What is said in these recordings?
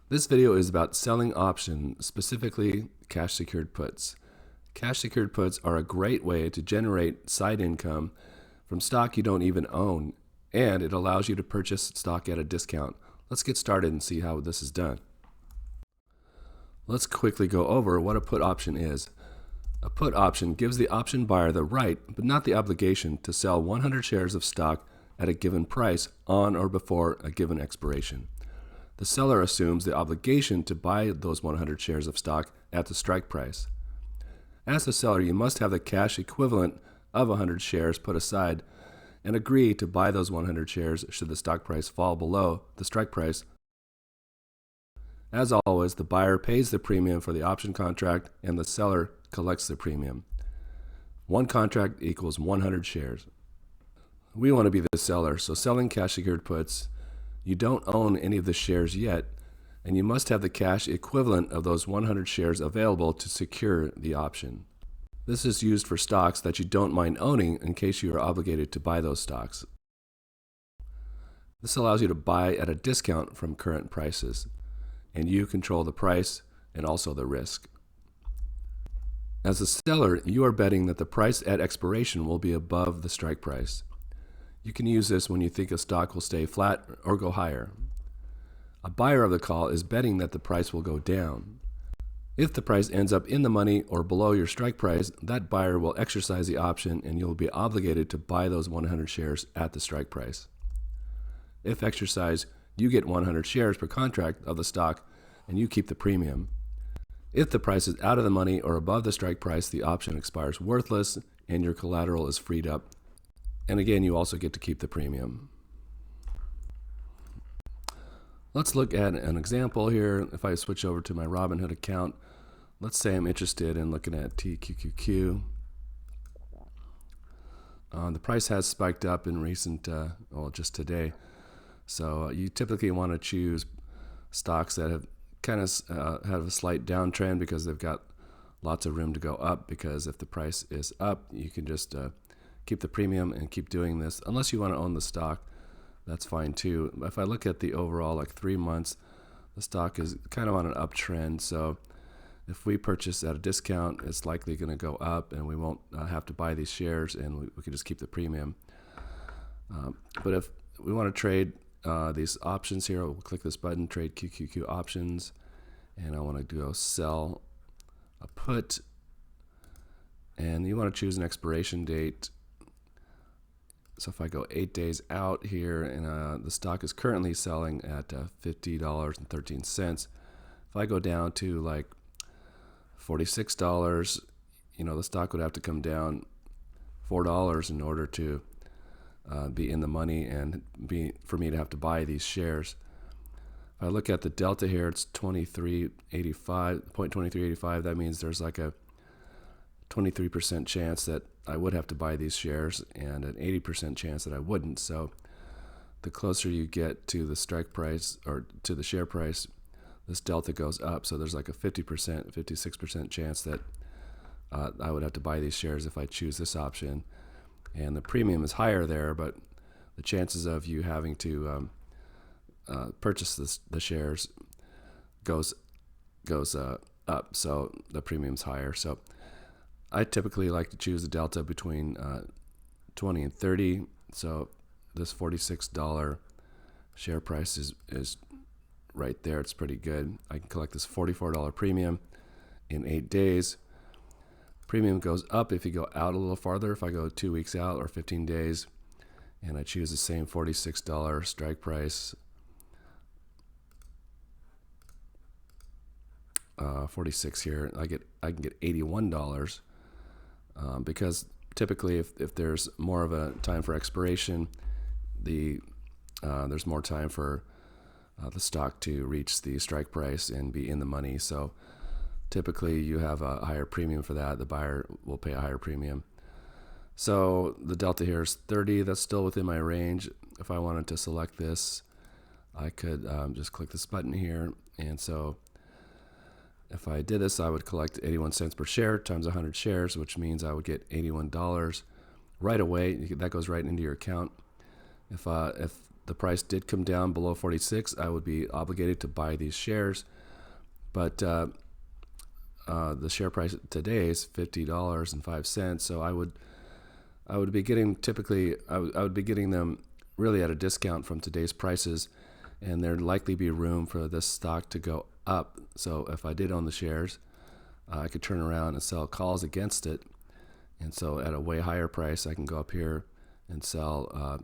This video is about selling options, specifically cash secured puts. Cash secured puts are a great way to generate side income from stock you don't even own, and it allows you to purchase stock at a discount. Let's get started and see how this is done. Let's quickly go over what a put option is. A put option gives the option buyer the right, but not the obligation, to sell 100 shares of stock at a given price on or before a given expiration. The seller assumes the obligation to buy those 100 shares of stock at the strike price. As the seller, you must have the cash equivalent of 100 shares put aside and agree to buy those 100 shares should the stock price fall below the strike price. As always, the buyer pays the premium for the option contract and the seller collects the premium. One contract equals 100 shares. We want to be the seller, so selling cash secured puts, you don't own any of the shares yet, and you must have the cash equivalent of those 100 shares available to secure the option. This is used for stocks that you don't mind owning in case you are obligated to buy those stocks. This allows you to buy at a discount from current prices, and you control the price and also the risk. As a seller, you are betting that the price at expiration will be above the strike price. You can use this when you think a stock will stay flat or go higher. A buyer of the call is betting that the price will go down. If the price ends up in the money or below your strike price, that buyer will exercise the option and you'll be obligated to buy those 100 shares at the strike price. If exercised, you get 100 shares per contract of the stock and you keep the premium. If the price is out of the money or above the strike price, the option expires worthless and your collateral is freed up. And again, you also get to keep the premium. Let's look at an example here. If I switch over to my Robinhood account, let's say I'm interested in looking at TQQQ. The price has spiked up in recent, just today. So you typically want to choose stocks that have kind of have a slight downtrend because they've got lots of room to go up, because if the price is up, you can just keep the premium and keep doing this. Unless you want to own the stock, that's fine too. If I look at the overall 3 months, the stock is kind of on an uptrend. So if we purchase at a discount, it's likely going to go up and we won't have to buy these shares, and we can just keep the premium. But if we want to trade these options here, we'll click this button, trade QQQ options, and I want to go sell a put, and you want to choose an expiration date. So if I go 8 days out here, and the stock is currently selling at $50.13. If I go down to like $46, the stock would have to come down $4 in order to be in the money and for me to have to buy these shares. If I look at the delta here, it's 0.2385. That means there's like a 23% chance that I would have to buy these shares and an 80% chance that I wouldn't. So the closer you get to the strike price or to the share price, this delta goes up. So there's like a 50%, 56% chance that I would have to buy these shares if I choose this option. And the premium is higher there, but the chances of you having to purchase the shares goes up. So the premium's higher. So I typically like to choose a delta between 20 and 30. So this $46 share price is right there. It's pretty good. I can collect this $44 premium in 8 days. Premium goes up if you go out a little farther. If I go 2 weeks out or 15 days and I choose the same $46 strike price, 46 here, I can get $81. Because typically if there's more of a time for expiration, there's more time for the stock to reach the strike price and be in the money. So typically you have a higher premium for that. The buyer will pay a higher premium. So the delta here is 30. That's still within my range. If I wanted to select this, I could just click this button here. And so if I did this, I would collect 81 cents per share times 100 shares, which means I would get $81 right away. That goes right into your account. If the price did come down below 46, I would be obligated to buy these shares. But the share price today is $50.05, so I would be getting I would be getting them really at a discount from today's prices, and there'd likely be room for this stock to go up. So if I did own the shares, I could turn around and sell calls against it, and so at a way higher price, I can go up here and sell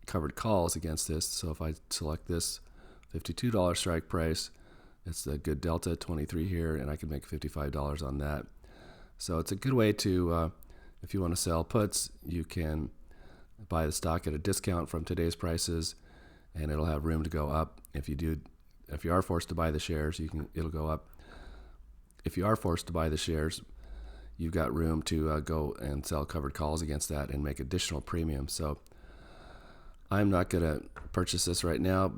covered calls against this. So if I select this $52 strike price, it's a good delta, 23 here, and I can make $55 on that. So it's a good way to, if you want to sell puts, you can buy the stock at a discount from today's prices, and it'll have room to go up. If you are forced to buy the shares, it'll go up. If you are forced to buy the shares, you've got room to go and sell covered calls against that and make additional premium. So I'm not going to purchase this right now,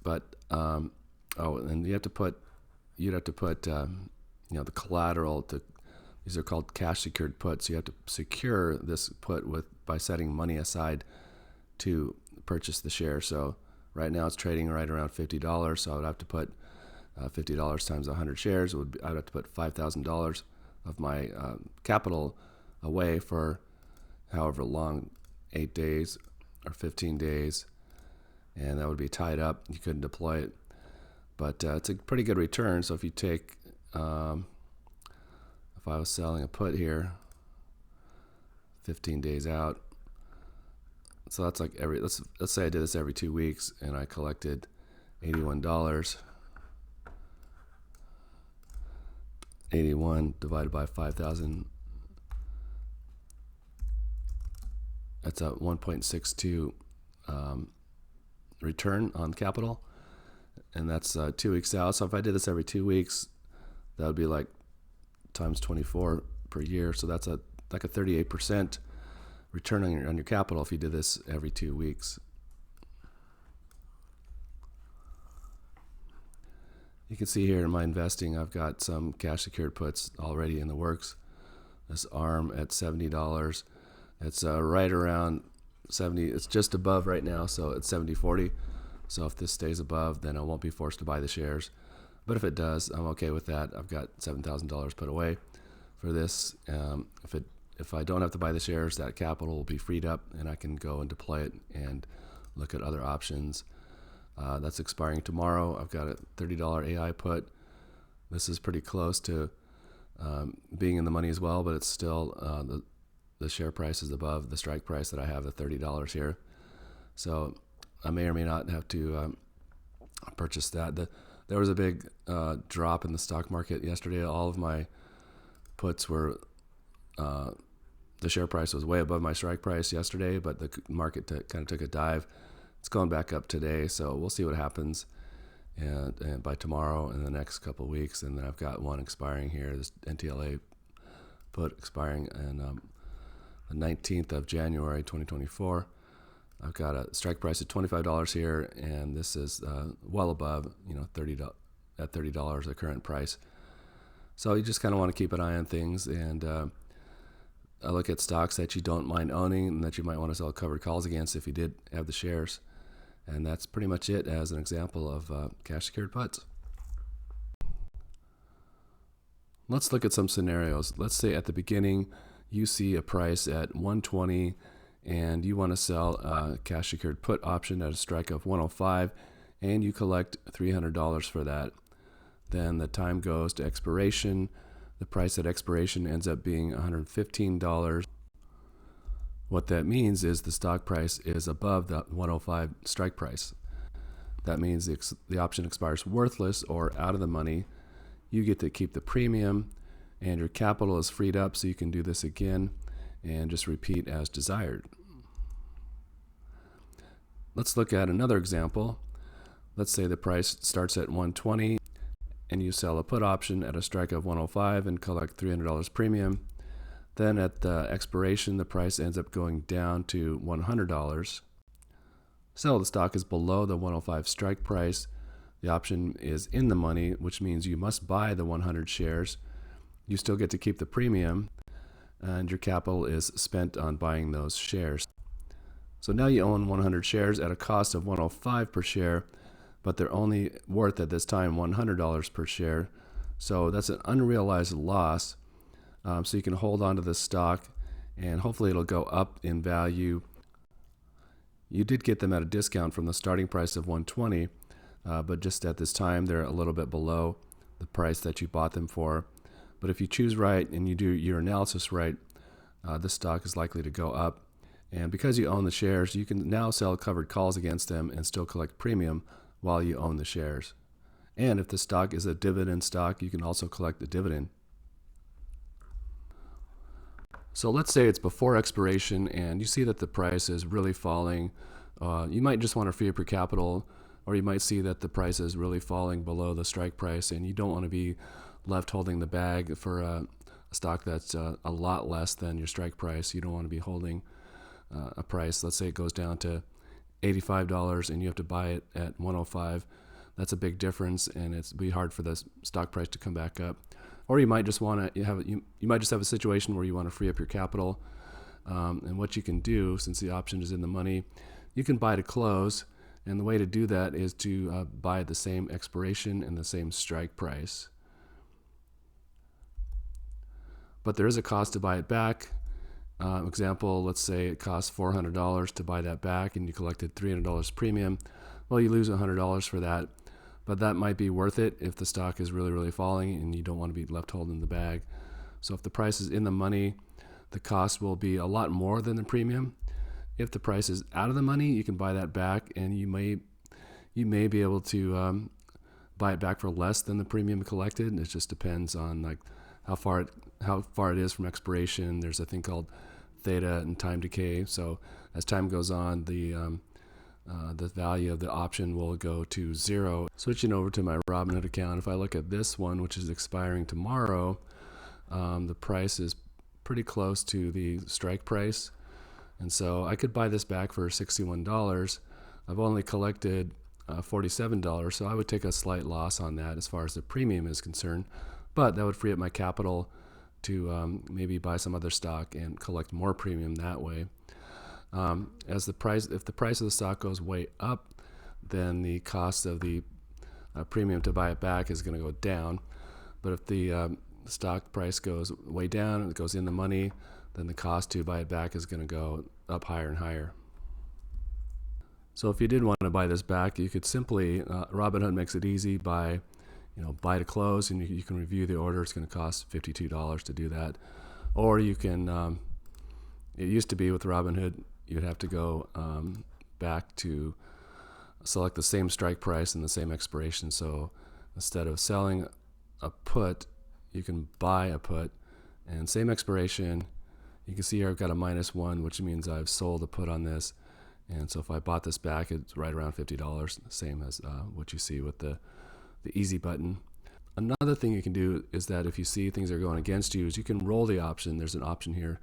but and you'd have to put the collateral to. These are called cash secured puts. You have to secure this put by setting money aside to purchase the share. So right now it's trading right around $50. So I would have to put $50 times 100 shares. I'd have to put $5,000 of my capital away for however long, 8 days or 15 days, and that would be tied up. You couldn't deploy it, but it's a pretty good return. So if you take if I was selling a put here 15 days out, so that's like let's say I did this every 2 weeks and I collected $81. 81 divided by 5,000, that's a 1.62 return on capital, and that's 2 weeks out. So if I did this every 2 weeks, that would be like times 24 per year. So that's like a 38% return on your capital if you did this every 2 weeks. You can see here in my investing, I've got some cash secured puts already in the works. This ARM at $70. It's right around 70. It's just above right now, so it's 70.40. So if this stays above, then I won't be forced to buy the shares. But if it does, I'm okay with that. I've got $7,000 put away for this. If I don't have to buy the shares, that capital will be freed up, and I can go and deploy it and look at other options. That's expiring tomorrow. I've got a $30 AI put. This is pretty close to being in the money as well, but it's still the share price is above the strike price that I have, the $30 here. So I may or may not have to purchase that. There was a big drop in the stock market yesterday. All of my puts were, the share price was way above my strike price yesterday, but the market kind of took a dive. It's going back up today, so we'll see what happens. And by tomorrow, in the next couple of weeks, and then I've got one expiring here, this NTLA put expiring on the 19th of January 2024. I've got a strike price of $25 here, and this is well above, $30 at $30 the current price. So you just kind of want to keep an eye on things, and I look at stocks that you don't mind owning and that you might want to sell covered calls against if you did have the shares. And that's pretty much it as an example of cash secured puts. Let's look at some scenarios. Let's say at the beginning you see a price at 120 and you want to sell a cash secured put option at a strike of 105, and you collect $300 for that. Then the time goes to expiration. The price at expiration ends up being $115. What that means is the stock price is above the 105 strike price. That means the option expires worthless or out of the money. You get to keep the premium, and your capital is freed up, so you can do this again and just repeat as desired. Let's look at another example. Let's say the price starts at 120 and you sell a put option at a strike of 105 and collect $300 premium. Then at the expiration, the price ends up going down to $100. So the stock is below the 105 strike price. The option is in the money, which means you must buy the 100 shares. You still get to keep the premium, and your capital is spent on buying those shares. So now you own 100 shares at a cost of $105 per share, but they're only worth at this time $100 per share. So that's an unrealized loss. So you can hold on to this stock and hopefully it'll go up in value. You did get them at a discount from the starting price of 120, but just at this time they're a little bit below the price that you bought them for. But if you choose right and you do your analysis right, this stock is likely to go up. And because you own the shares, you can now sell covered calls against them and still collect premium while you own the shares. And if the stock is a dividend stock, you can also collect the dividend. So let's say it's before expiration and you see that the price is really falling. You might just want to free up your capital, or you might see that the price is really falling below the strike price and you don't want to be left holding the bag for a stock that's a lot less than your strike price. You don't want to be holding a price. Let's say it goes down to $85 and you have to buy it at $105. That's a big difference, and it's be hard for the stock price to come back up. Or you might just want to you might just have a situation where you want to free up your capital. And what you can do, since the option is in the money, you can buy to close. And the way to do that is to buy at the same expiration and the same strike price. But there is a cost to buy it back. Example, let's say it costs $400 to buy that back and you collected $300 premium. Well, you lose $100 for that, but that might be worth it if the stock is really, really falling and you don't want to be left holding the bag. So if the price is in the money, the cost will be a lot more than the premium. If the price is out of the money, you can buy that back, and you may be able to buy it back for less than the premium collected. It just depends on like how far it is from expiration. There's a thing called theta and time decay. So as time goes on, the value of the option will go to zero. Switching over to my Robinhood account, if I look at this one, which is expiring tomorrow, the price is pretty close to the strike price. And so I could buy this back for $61. I've only collected $47, so I would take a slight loss on that as far as the premium is concerned. But that would free up my capital to maybe buy some other stock and collect more premium that way. If the price of the stock goes way up, then the cost of the premium to buy it back is going to go down. But if the stock price goes way down and it goes in the money, then the cost to buy it back is going to go up higher and higher. So if you did want to buy this back, you could simply, Robinhood makes it easy by, buy to close, and you can review the order. It's going to cost $52 to do that. Or you can, it used to be with Robinhood, you'd have to go back to select the same strike price and the same expiration. So instead of selling a put, you can buy a put and same expiration. You can see here I've got a -1, which means I've sold a put on this. And so if I bought this back, it's right around $50, same as what you see with the easy button. Another thing you can do is that if you see things are going against you, is you can roll the option. There's an option here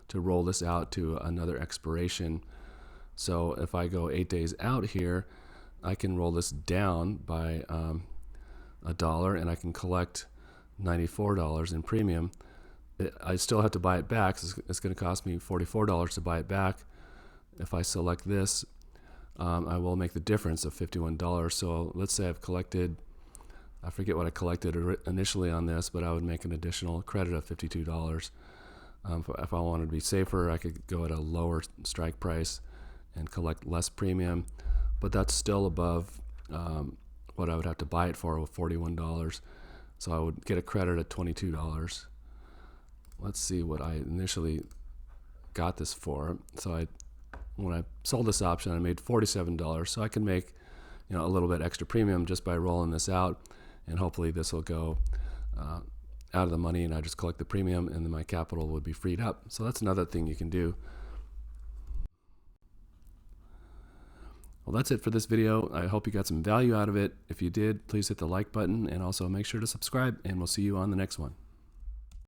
to roll this out to another expiration. So if I go 8 days out here, I can roll this down by $1 and I can collect $94 in premium. I still have to buy it back, so it's going to cost me $44 to buy it back. If I select this, I will make the difference of $51. So let's say I've collected, I forget what I collected initially on this, but I would make an additional credit of $52. If I wanted to be safer, I could go at a lower strike price and collect less premium, but that's still above what I would have to buy it for with $41. So I would get a credit at $22. Let's see what I initially got this for. So when I sold this option, I made $47. So I can make a little bit extra premium just by rolling this out, and hopefully this will go out of the money and I just collect the premium, and then my capital would be freed up. So that's another thing you can do. Well, that's it for this video. I hope you got some value out of it. If you did, please hit the like button and also make sure to subscribe, and we'll see you on the next one.